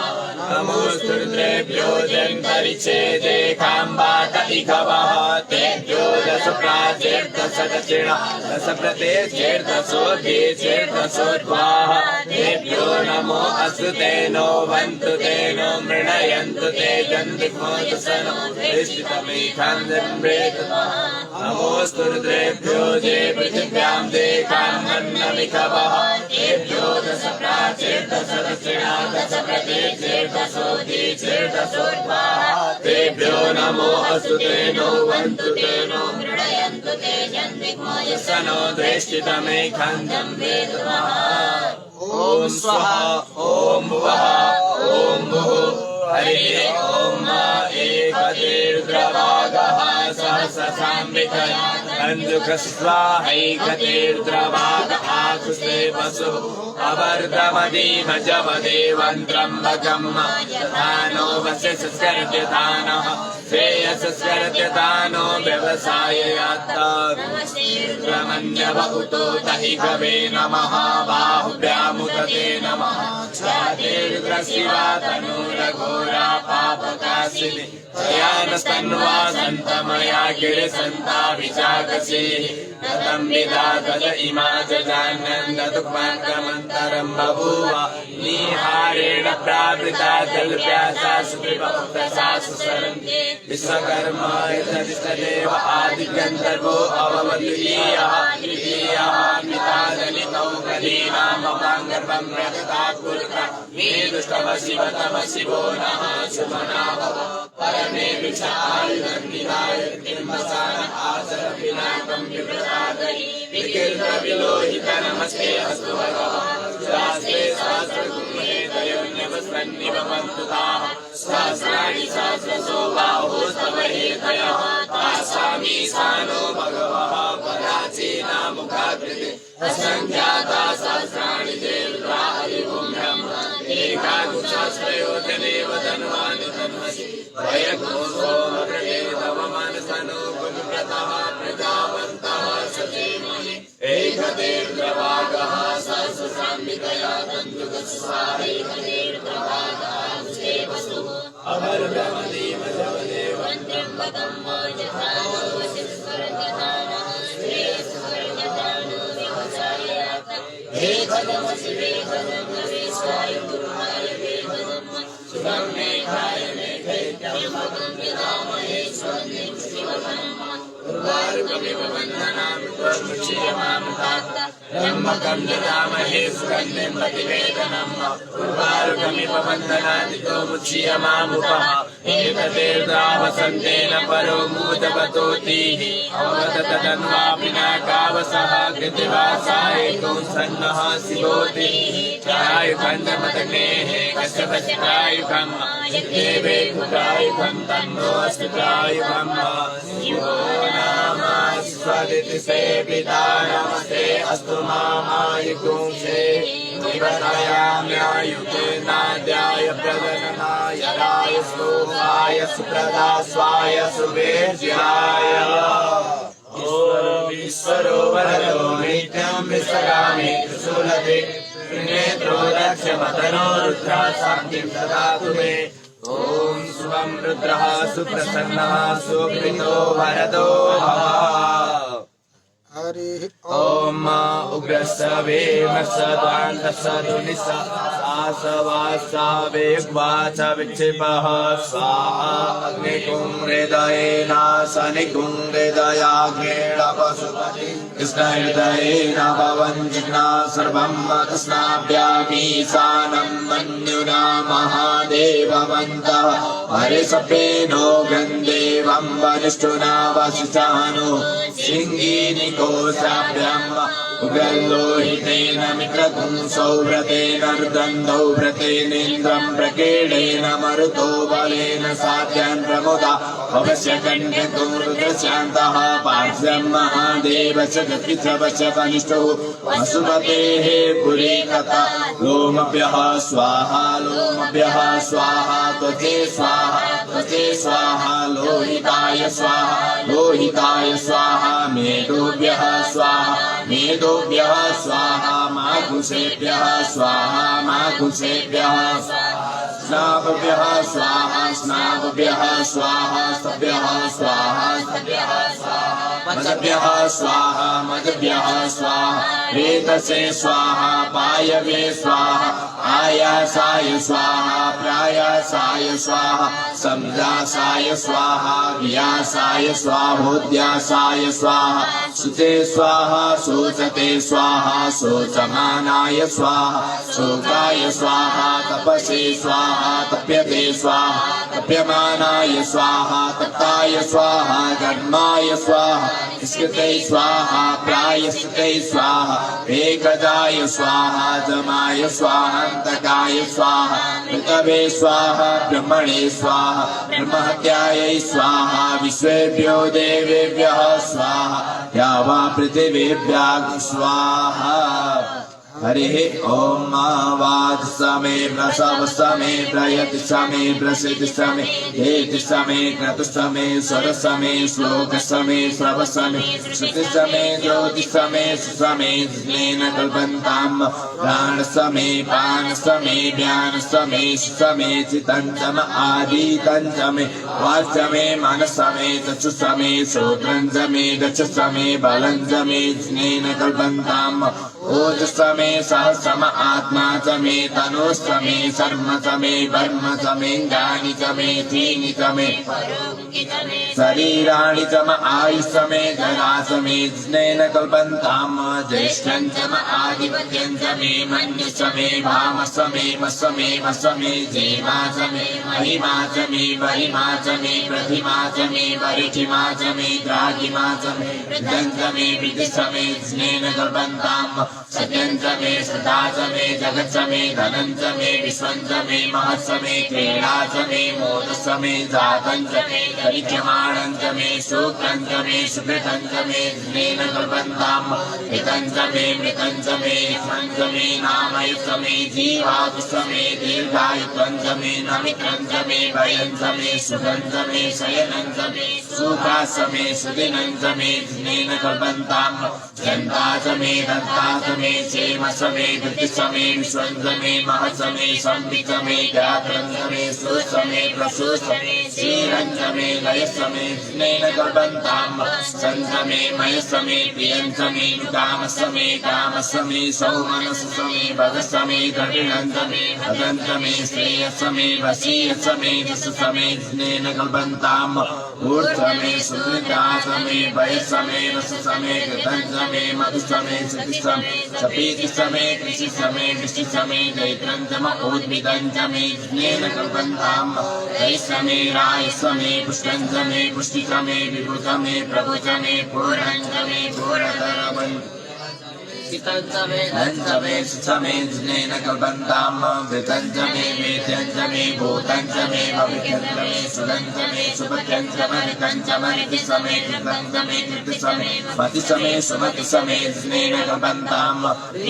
नमोऽस्तु रुद्रेभ्यो जन्परिच्छेदेकाम्बाट इकवः तेभ्यो दश प्राचीर् दश दक्षिणा दश प्रतीचीर्दशोदि चीर्दशोद्वाः तेभ्यो नमो अस्तु ते नो हन्तु ते नो मृडयन्तु ते जन्दिग्मोचसनो देष्टितमेकान्तं वेदमः नमोऽस्तु रुद्रेभ्यो ये पृथिव्यां देकान्मन्नमिकवः तेभ्यो दश प्राचीर् दश दक्षिणा दश प्रतीचीर्दशोदि चीर्दशोद्वाः तेभ्यो नमो अस्तु ते नो हन्तु ते नो मृडयन्तु ते जन्दिग्मोचसनो देष्टितमेकान्तं वेदमः ॐ स्वाहा ॐ भुवः ॐ भुः हरिः ॐ एकतीर्द्रभागः सहस्रसाम्बिकया अंजुकस्वाहैकतीर्द्रभाग आकुशे वसु अवर्धमदीमजमदेवं त्र्यम्बकं यथानो वसिष्ठस्कर्त्यतानः श्रेयसस्कर्त्यतानो व्यवसाययात्ता रमण्यव उतो तहि कवे नमः बाहुभ्यामुदते नमः छातीर्ग्रशिवा तनूरघोरा पापकाशिनी तयानस्तन्वा सन्तमया गिरिसन्ता विचाकसेः कथं विदा तद इमा जजानन्ददुःखमार्गमन्तरं बभूव निहारेण प्रावृता जलप्यासा सुपिबहुक्तसा सुसरन्ति विश्वकर्मा यथतिष्ठदेव आदिगन्धर्वो अवमद्वितीयः द्वितीयः मितादलितौ कदीनामपाङ्गर्भं प्रदता पुरुषः मे दुष्टमशिव तमशिवो नः शुभना भव परमे विचारिदन्निधाय किम्बसान आचर विनाकं विप्रसादहि विकीर्तविलोहित नमस्ते अस्तु भगवः शास्त्रे शास्त्रगुह्ये तयोन्यवस्मन्निभवन्तु ताः सहस्राणि सहस्रशो बाहोस्तव हेतयः तासामीशानो भगवः पराचीना मुखाकृति असङ्ख्याता सहस्राणि देवता हरिवं ब्रह्म एकादशसहस्रयोजनेव धन्वानि धन्वसि वयघोषो मृगे तव मनसनो गुणव्रतः प्रजावन्तः सचेमहि एकतीर्द्रभागः सहस्रसाम्बिकया तन्तुकस्वाहैकतीर्द्रभागः उष्टे वसुः अवर्धमदीमजवदेव त्र्यम्बकं यथानो वसिष्ठस्कर्त्यतानः श्रेयस्कर्त्यतानो व्यवसाययात्ता एकदमसि वेदनमवेशाय गुरुहाय वेदनम् शुभं मेघाय मेघैत्यम्बकं यदामहे स्वस्तिं शिवधर्मः उर्वारुकमिव बन्धनामि त्वमुच्यमामृतात् त्र्यम्बकं यदामहे सुगन्धिं प्रतिवेदनम् उर्वारुकमिव बन्धनानि त्वमुच्यमामुपः एतदेर्द्रावसन्तेन परो मूजवतोतिः अवदततन्वा पिनाकावसः कृतिवासाय कौसन्नः शिवोतिः चायुखण्डमतनेः कश्यपश्चिकायुखम् देवे कुटायुखं तन्नो अस्तु चायुखम् शिवो नाम स्वदिति सेविता नमस्ते अस्तु मामायुगुंसे निवतयाम्यायुते नाद्याय प्रदननाय राय सोमाय सुप्रदा स्वाय सुवेज्याय ईश्वरो वरदो नित्यं विश्वगामि त्रिशूलधे त्रिनेत्रो दक्षमतनो रुद्रा शान्तिं ददातु मे ॐ शुभं रुद्रः सुप्रसन्नः सुकृतो वरदो भव ॐ उग्रस्य वेमस्य द्वान्तस्य दुनिस्य वासवासावेक्वाच विक्षिपः स्वाहा अग्निकुं हृदयेन सनिकुं हृदयाग्नेण पशुपति कृष्णहृदयेन भवञ्जिह्ना सर्वं तस्नाभ्यामीशानं मन्युना महादेववन्तः हरिसपेनो गन्धेवं वरिष्ठुना वसिष्ठानो सिंहीनिकोशाभ्याम् उग्रलोहितेन मित्रकुं सौव्रतेन रुदन्धौ व्रतेनेन्द्रं प्रकीडेन मरुतो बलेन साध्यान् प्रमुदा भवस्य कण्ठकुं रुद्रशान्तः पार्श्वं महादेवस्य गतिश्रवस्य कनिष्ठः वसुमतेः पुरी कथा लोमभ्यः स्वाहा लोमभ्यः स्वाहा त्वचे स्वाहा लोहिताय स्वाहा मेदोभ्यः स्वाहा माघुषेभ्यः स्वाहा स्नाभ्यः स्वाहा स्तभ्यः स्वाहा मदभ्यः स्वाहा वेतसे स्वाहा पायवे स्वाहा आयासाय स्वाहा प्रायासाय स्वाहा समजासाय स्वाहा व्यासाय स्वाहोद्यासाय स्वाहा सुते स्वाहा शोचते स्वाहा शोचमानाय स्वाहा शोकाय स्वाहा तपसे स्वाहा तप्यते स्वाहा तप्यमानाय स्वाहा तप्ताय स्वाहा कर्माय स्वाहा स्कृते स्वाहा प्रायश्चिते स्वाहा एकदाय स्वाहा जमाय स्वाहान्तकाय स्वाहा ऋतवे स्वाहा ब्रह्मणे स्वाहा ब्रह्महत्यायै स्वाहा विश्वेभ्यो देवेभ्यः स्वाहा या वा पृथिवीभ्यः स्वाहा हरिः ॐ वाद समे प्रसव समे प्रयति समे प्रसिद्धि समे हेति समे क्रतु समे स्वर समे श्लोक समे श्रव समे श्रुति समे ज्योति समे सुसमे जिनेन कल्पन्ताम् प्राण समे पान समे व्यान समे सुसमे चितञ्चम आदितञ्चमे वाच्यमे मन समे चक्षु समे श्रोत्रं समे दक्ष समे बलं समे जिनेन कल्पन्ताम् ओज समे सहस्रम आत्मा समे तनुसमे शर्म समे वर्म समेऽङ्गानि समे त्रीणि समे शरीराणि सम आयुष्समे जरा समे जिनेन कल्पन्ताम् ज्येष्ठं सम आधिपत्यं समे मन्यु समे भाम समे मसमे जेमा समे महिमा समे वरिमा समे प्रतिमा समे वरिठिमा समे द्राघिमा समे विदं समे विधि समे जिनेन कल्पन्ताम् सत्यं समे सदा समे जगत् समे धनं समे विश्वं समे महत् समे क्रीडा समे मोद समे जातं समे परिचमाणं समे सूत्रं समे सुकृतं समे जिनेन कल्पन्ताम् हितं समे मृतं समे इक्ष्वं समे नामयुः समे जीवातु समे दीर्घायुत्वं समे नमित्रं समे भयं समे सुखं समे शयनं समे सुखा समे सुदिनं समे जिनेन कल्पन्ताम् जन्ता समे दत्ता समे क्षेम समे धृति समे विश्वं समे महत् समे संवित् समे गात्रं समे सुसमे प्रसु समे क्षीरं समे लय समे जिनेन कल्पन्ताम् सन् समे मय समे प्रियं समे काम समे सौमनस समे भग समे द्रविणं समे भगं समे श्रेय समे वशीय समे रस समे जिनेन कल्पन्ताम् ऊर्ध्वमे सुकृता समे भय समे रस समे कृतं समे मधु समे सति समे सपीति समे कृषि समे वृष्टि समे जैत्रं सम उद्भिदं समे जिनेन कल्पन्ताम् वै समे राय समे पुष्टं समे पुष्टि समे विभु समे प्रभु समे पूर्णं समे पूर्णतरवन् चितं समे धन समे सुसमे जिनेन कल्पन्ताम् वृतं समे वेद्यं समे भूतं समे भविष्यं समे सुगं समे सुभद्रं समे ऋतं समे ऋति समे कृतं समे कृति समे मति समे सुमति समे जिनेन कल्पन्ताम्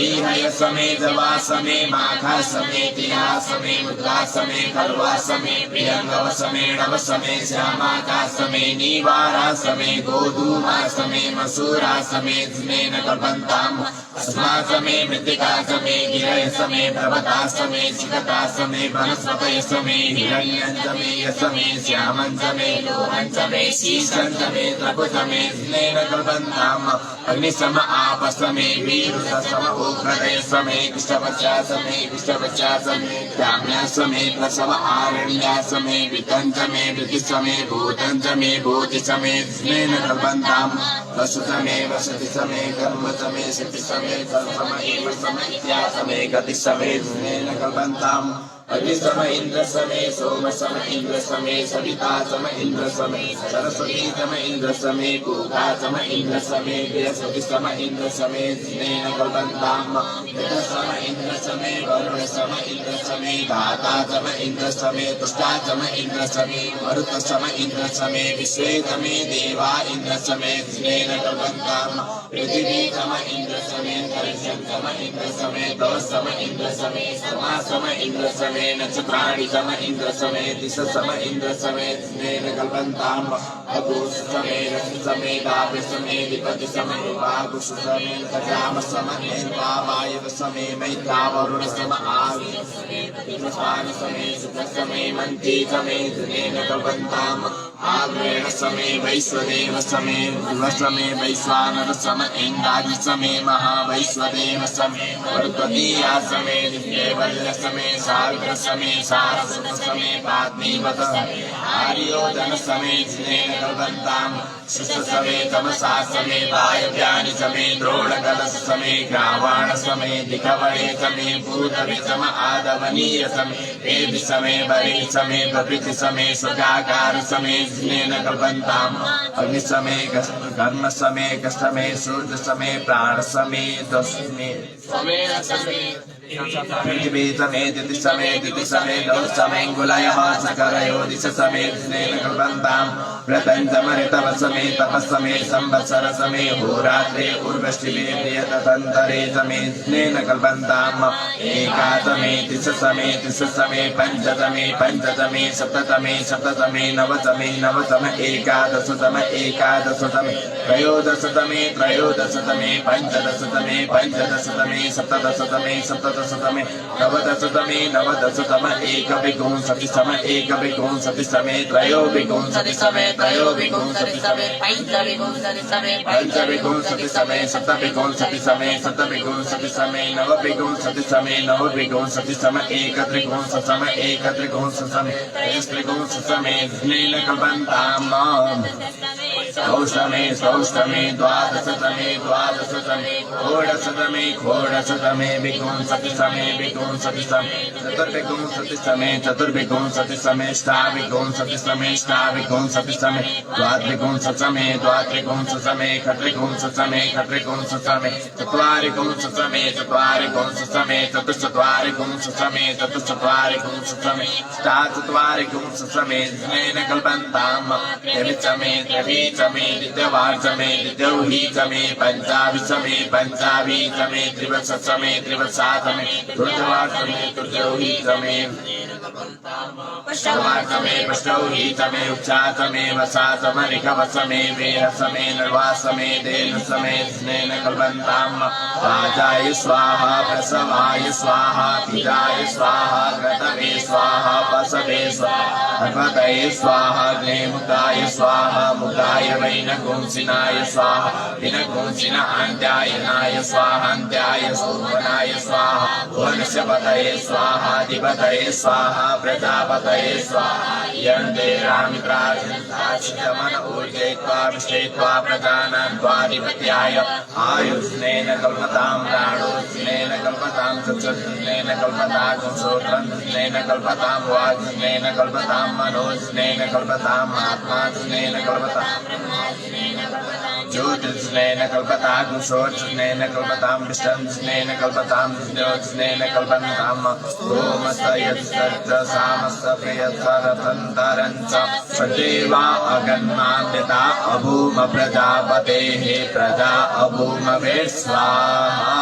ईहय समे जवा समे माघा समे तिया समे मुद्रा समे कल्वा समे प्रियंगव समे नव समे श्यामाका समे नीवारा समे गोधूमा समे मसूरा समे जिनेन कल्पन्ताम् अस्मा समे मृत्तिका समे गिरय समे प्रभता समे शिखता समे वनस्पतय समे हिरण्यं समे यसमे श्यामं समे लोहं समे शीशं समे त्रपु समे स्नेन कल्पन्ताम् अग्निसम आप समे वीरुष सम उग्रतय समे कृष्णपक्षा समे कृष्णपक्षा समे काम्या समे प्रसव आरण्या समे वितं समे वृत्ति समे भूतं समे भूति समे स्नेन कल्पन्ताम् वसु समे वसति समे कर्म समे शक्ति समे कर्म एव सम इत्या समे गति समे स्नेन कल्पन्ताम् अग्नि सम इंद्र समे सोम सम इंद्र समे सविता सम इंद्र समे सरस्वती सम इंद्र समे पूगा सम इंद्र समे बृहस्पति सम इंद्र समे स्नेन कल्पन्ताम् यतः सम इंद्र समे वरुण सम इंद्र समे धाता सम इंद्र समे तुष्टा सम इंद्र समे मरुत सम इंद्र समे विश्वे समे देवा इंद्र समे स्नेन कल्पन्ताम् पृथिवी सम इंद्र समे कर्षं सम इंद्र समे तव सम इंद्र समे समा सम इंद्र समे नक्षत्राणि सम इंद्र समे दिश सम इंद्र समे स्नेन कल्पन्ताम् अपूष समे रश्मि समे दाव्य समे विपति समे वागुष समे खजाम सम एन्वा वायव समे मैत्रा वरुण सम आगि विद्वान समे सुख समे मन्त्री समे स्नेन कल्पन्ताम् आग्रेण समे वैश्वदेव समे दिव समे वैश्वानर सम इन्द्रादि समे महावैश्वदेव समे वर्पतीया समे दिव्यवल्य समे सावित्र समे सारस्वत समे पाद्मीवत आर्योदन समे स्नेन कल्पन्ताम् शिष्ट समे तमसा समे वायव्यानि समे द्रोणकलश समे ग्रावाण समे दिखवणे समे भूतवे सम आदवनीय समे वेदि समे बरे समे प्रभृति समे स्वजाकार समे स्नेन कल्पन्ताम् अग्नि समे कर्म समे कष्टमे सूर्य समे प्राण समे दस्मे पृथिवी समे दिति समे दौ समेङ्गुलयः सकरयो दिश समे स्नेन कल्पन्ताम् व्रतं समरितव समे तपः समे संवत्सर समे होरात्रे उर्वशिवे प्रियततन्तरे समे स्नेन कल्पन्ताम् एका समे तिस समे पञ्चतमे सप्ततमे नवतमे एकादशतमे त्रयोदशतमे पञ्चदशतमे सप्तदशतमे नवदशतमे एकविंशतितमे त्रयोविंशतितमे पंचविंशतितमे सप्तविंशतितमे नवविंशतितमे एकत्रिंशतमे त्रयस्त्रिंशतमे स्नेन कल्पन्ताम् सौष्टमे द्वादशतमे षोडशतमे विंशतितमे चतुर्विंशतितमे अष्टाविंशतितमे द्वात्रिंशतमे खत्रिंशतमे चत्वारिंशतमे चतुश्चत्वारिंशतमे अष्टाचत्वारिंशतमे स्नेन कल्पन्ताम् द्रविचमे द्वितीयवार्चमे द्वितीयौहीचमे पञ्चावीचमे त्रिवत्समे तृतीयौहीचमे पष्टौहीचमे उच्चाचमे वसाचमे ऋखवसमे वेहसमे निर्वासमे देनसमे स्नेन कल्पन्ताम् वाजाय स्वाहा प्रसवाय स्वाहा पिताय स्वाहा क्रतवे स्वाहा पसवे स्वाहा अर्पतये स्वाहा अग्नेमुखाय स्वाहा मुखाय वैनकुंसिनाय स्वाहा विनकुंसिनान्त्यायनाय स्वाहा अन्त्याय सोमनाय स्वाहा भुवनस्यपतये स्वाहा अधिपतये स्वाहा प्रजापतये स्वाहा यन्ते रामित्राचितमन ऊर्जयित्वा विष्टयित्वा प्रजानां द्वाधिपत्याय आयुस्नेन कल्पतां प्राणो स्नेन कल्पतां चक्षुस्नेन कल्पतां श्रोत्रं स्नेन कल्पतां वाक् स्नेन कल्पतां मनो स्नेन कल्पताम् आत्मा स्नेन कल्पतां ज्योतिस्नेन कल्पतां शोचस्नेन कल्पतां विष्टं स्नेन कल्पतां स्नेन कल्पताम् ओमस्तयत्सच्च सामस्त प्रियत्सरतन्तरञ्च सदेवा अगन्मान्यता अभूम प्रजापतेः प्रजा अभूमवे स्वाहा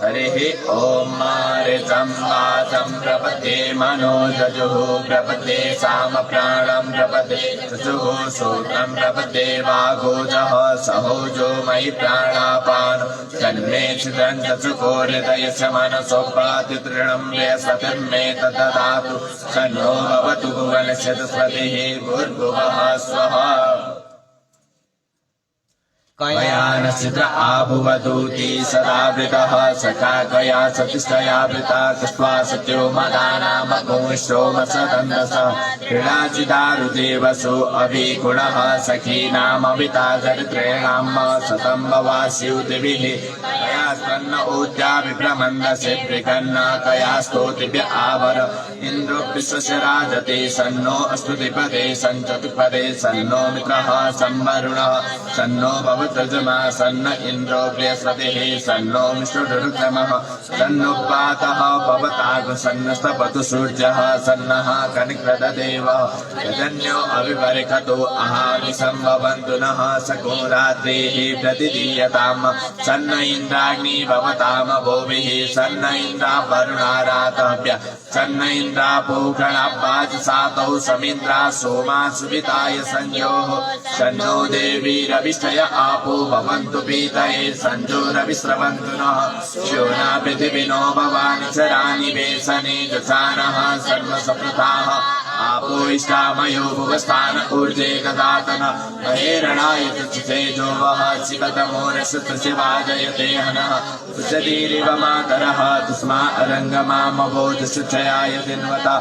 हरिः ॐ ऋचं वाचं प्रपद्ये मनोजजुः प्रपद्ये सामप्राणं प्रपद्ये चुजुः सूत्रं प्रपद्ये वागोजः सहोजो मयि प्राणापान जन्मे छिदं चचुकोहृदयस्य मनसोपातितृणं व्यसतिर्मे तददातु सन्नो भवतु भुवनस्य स्वतिः भूर्भुवः स्वः कया नश्चित्र आभुवदूति सदावृतः सखा कया सतिष्ठयावृता कृत्वा सत्यो मदानामघोश्रोमसदन्दस क्रीडाचिदारुदेवसु अभिगुणः सखीनामविता चरित्रेणां सतं भवास्युतिभिः कया स्तन्न ऊद्याभिप्रमन्दसे प्रिकन्न कया स्तोतिभ्य आवर इन्द्रो विश्वस्य राजते सन्नो अस्तुतिपदे सञ्चतुपदे सन्नो मित्रः संवरुणः सन्नो भव तजमा सन्न इन्द्रो बृहस्पतिः सन्नो विष्णुरुक्रमः सन्नुपातः भवताग सन्नस्तपतु सूर्यः सन्नः कनिक्रददेवः यजन्यो अविपरिखतो अहानि सम्भवन्तु नः सको रात्रिः प्रतिदीयताम् सन्न इन्द्राग्नि भवताम भोभिः सन्न इन्द्रा वरुणारातभ्य सन्न इन्द्रा पूषणापाचसातौ समिन्द्रा सोमा सुविताय संयोः सन्नो देवी रविष्टय आपो भवन्तु पीतये सञ्जोरविस्रवन्तु नः श्योना पृथिविनो भवानि चरानि वेसने जसानः सर्वसप्रथाः आपो इष्टामयो भुवस्थान ऊर्जे गदातन महेरणाय तेजो वः शिवतमोरसतस्य वाजयते हनः सुचतीरिव मातरः तस्मा अरङ्गमामबोधशुचयाय दिन्वता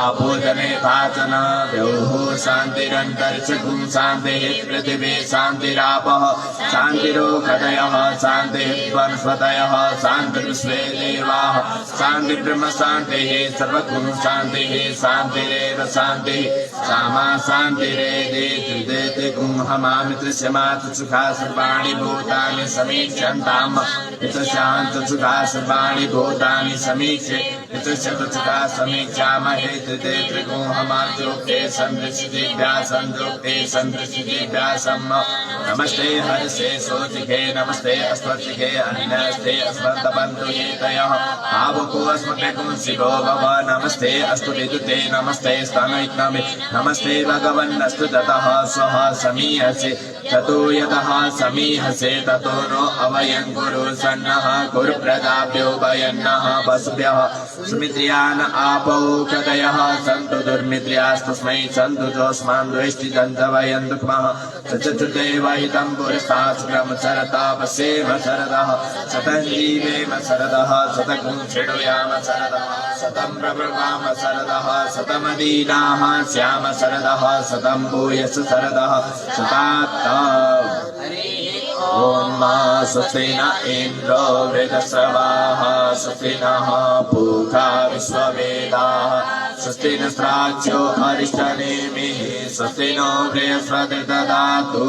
आपो जने पाचन द्यौः शान्तिरन्तरिक्षगुं शान्तिः पृथिवी शान्तिरापः शान्तिरोषधयः शान्तिः वनस्पतयः शान्तिर्विश्वे देवाः शान्तिर्ब्रह्म शान्तिः सर्वगुं शान्तिः शान्तिरेव शान्तिः सामा शान्तिरेदेति गुं हमामित्रस्यमात् सुखा सर्वाणि भूतानि समीक्ष्यन्ताम् इतशान्तसुखा सर्वाणि भूतानि समीक्ष्य इतशतसुखा समीक्षामहे त्रिते त्रिगुं हमाद्योक्ते सन्दृशिदिभ्यः सन्दोक्ते सन्दृशिदिभ्यः सम्म नमस्ते हर्षे सोचिखे नमस्ते अस्मत्सिखे अन्यस्ते अस्मत्तपन्तु हेतयः आवको अस्मभ्यकुं शिवो भव नमस्ते अस्तु विदुते नमस्ते स्तनयित्नमे नमस्ते भगवन्नस्तु ततः स्वः समीहसे ततो यतः समीहसे ततो नो अवयं कुरु सन्नः कुरु प्रजाभ्यो वयन्नः पशुभ्यः सुमित्र्यान् आपौषधयः सन्तु दुर्मित्र्यास्तस्मै सन्तु जोस्मान् द्वेष्टिदन्त वयं दुःखमः सचतुर्देव हितं पुरस्तात् ब्रह्मचरतापसेम शरदः शतं जीवेम शरदः शतगुं शृणुयाम शरदः शतं प्रब्रवाम शरदः शतमदीनाः स्याम शरदः शतं भूयस शरदः शतात् ॐ स्वस्ति न इन्द्रो वृद्धश्रवाः स्वस्ति नः पूषा विश्ववेदाः स्वस्ति नस्त्राक्षो अरिष्टनेमिः स्वस्ति नो बृहस्पतिर्ददातु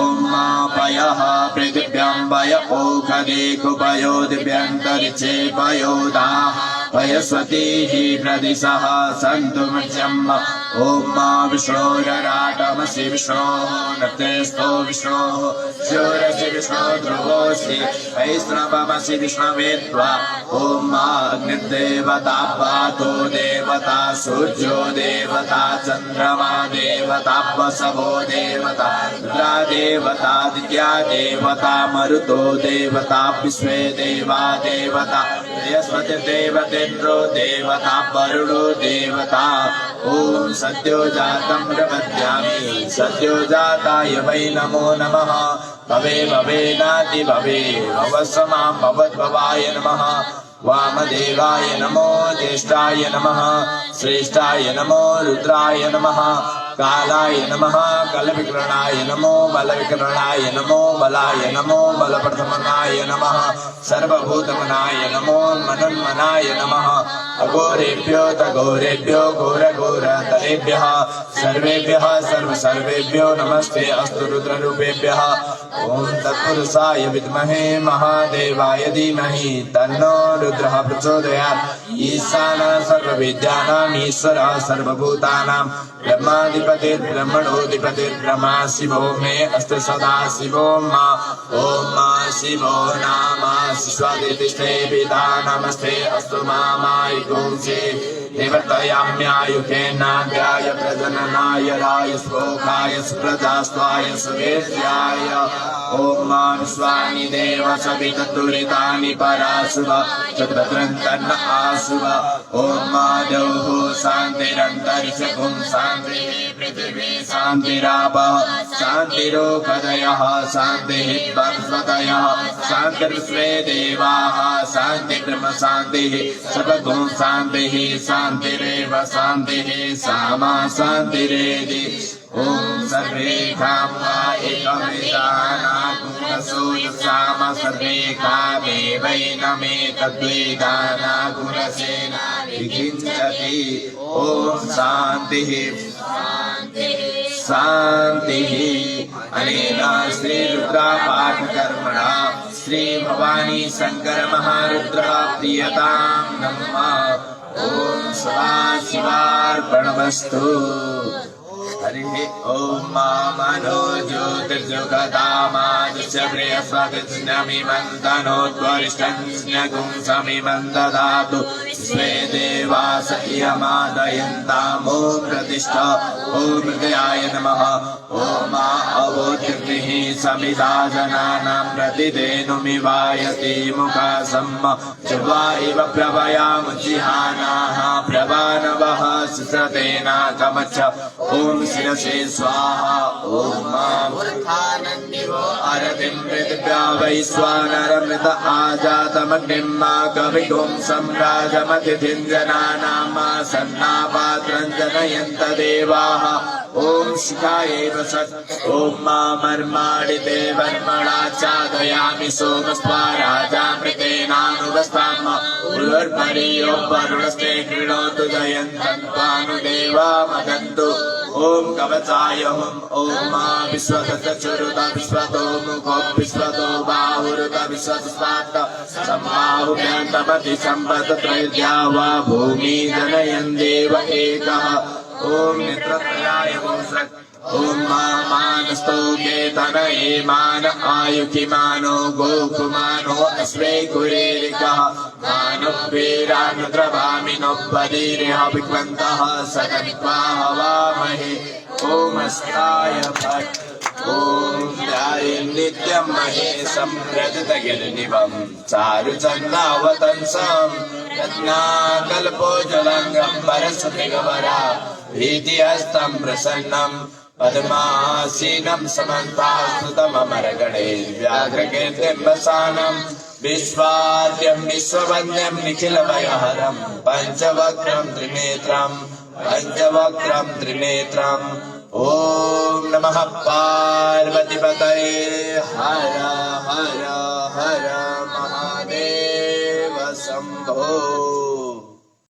ॐ पयः पृथिव्यां पय ओषधे कुपयो दिव्यन्तरिक्षे पयोदाः पयस्वतीः प्रदिशः सन्तु मध्यम् ॐ विष्णोरराटमसि विष्णोः नक्तेस्तो विष्णोः शूरसि विष्णो ध्रुवोऽसि वैष्णवमसि विष्णवे त्वा ॐ अग्निर्देवता पातो देवता सूर्यो देवता चन्द्रमा देवता वसवो देवता रुद्रा देवता दित्या देवता मरुतो देवता विश्वे देवा देवता बृहस्पतिर्देवतेन्द्रो देवता वरुणो देवता ॐ सद्यो जातं प्रपद्यामि सद्यो जाताय वै नमो नमः भवे भवेनाति भवे भवस्वमां भवद्भवाय नमः वामदेवाय नमो ज्येष्ठाय नमः श्रेष्ठाय नमो रुद्राय नमः कालाय नमः कलविकरणाय नमो बलविकरणाय नमो बलाय नमो बलप्रथमनाय नमः सर्वभूतमनाय नमो मनन्मनाय नमः अघोरेभ्यो तघोरेभ्यो घोरघोरतरेभ्यः सर्वेभ्यः सर्वसर्वेभ्यो नमस्ते अस्तु रुद्ररूपेभ्यः ॐ तत्पुरुषाय विद्महे महादेवाय धीमहि तन्नो रुद्रः प्रचोदयात् ईशानः सर्वविद्यानाम् ईश्वरः सर्वभूतानां ब्रह्माधिपतिर्ब्रह्मणोऽधिपतिर्ब्रह्मा शिवो मे अस्तु सदा शिवो मा ॐ मा शिवो नाम स्वादिष्ठे पिता नमस्ते अस्तु मामाय गुंसे निवर्तयाम्यायुषेणाग्राय प्रजननाय राय श्लोकाय प्रजास्त्वाय सुवेद्याय ॐ मा विश्वानि देव सविततुरितानि पराशुभ चतुर्ग्रन्थन् आशुभ ॐ मा द्यौः शान्तिरन्तरिक्षं शान्तिः पृथिवी शान्तिरापः शान्तिरोषधयः शान्तिः वनस्पतयः शान्तिर्विश्वे देवाः शान्ति ब्रह्म शान्तिः सर्वगुण शान्तिः शान्तिरेव शान्तिः सामा शान्तिरेधि ॐ सर्वे कामा एकमेदानागुणसोऽसाम सर्वे कामे वैनमेतद्वेदानागुणसेन विकिञ्चति ॐ शान्तिः शान्तिः अनेन श्रीरुद्रापाठकर्मणा श्री भवानी शंकर महारुद्र प्रियतां नमः ॐ सदाशिवार्पणमस्तु हरिः ॐ मनो ज्योतिर्जुगतामादिश्य प्रियस्वतिस्न्यमिमन्तनोद्वरिष्ठन्स्न्यगुं समिमं ददातु स्वे देवास इयमादयन्ताम् ॐ प्रतिष्ठा ॐ हृदयाय नमः ॐ अवोतिर्निः समिधा जनानां प्रतिधेनुमिवायति मुखासम्म जुह्वा इव प्रभयामुज्जिहानाः प्रभानवः सुश्रतेनाकमच्च ॐ शिरसे स्वाहा ॐ मूर्धानन्दिवो अरतिं पृथिव्या वैश्वानरमृत आजातमग्निं मा कविगुं सम्राजमतिथिं जनानां सन्नापात्रं जनयन्त देवाः ॐ शिखायैव सत् ॐ मर्माडिते वर्मणा चादयामि सोमस्त्वा राजामृतेनानुवस्ताम् उर्वर्परीयो वरुणस्ते कृणोतु जयन्तन्त्वानुदेवा मदन्तु ॐ कवचाय ॐ विश्वतचुरुत विश्वतो मुखो विश्वतो बाहुरुत विश्वस्वात् सम्बाहुव्यन्तमति सम्पत्त्रय्या वा भूमि जनयन् देव एकः ॐ नेत्रत्रयाय ॐ मानस्तो केतनये मान आयुकिमानो गोकुमानो अस्मै कुरेरिकः मानुवीरानुद्रभामिनोपदीर्यः विक्वन्तः सदन्त्वा हवामहे ॐ अस्ताय भट् ॐ नित्यं महेशं प्रजतगिरिनिभं चारुचन्दावतंसं रत्नाकल्पोजलङ्गं परसुतिगवरा भीतिहस्तं प्रसन्नं पद्मासीनं समन्तास्तुतममरगणे व्याघ्रकीर्तिं वसानं विश्वाद्यं विश्ववन्द्यं निखिलभयहरं पञ्चवक्त्रं त्रिनेत्रं ॐ नमः पार्वतीपतये हर हर हर महादेव शम्भो।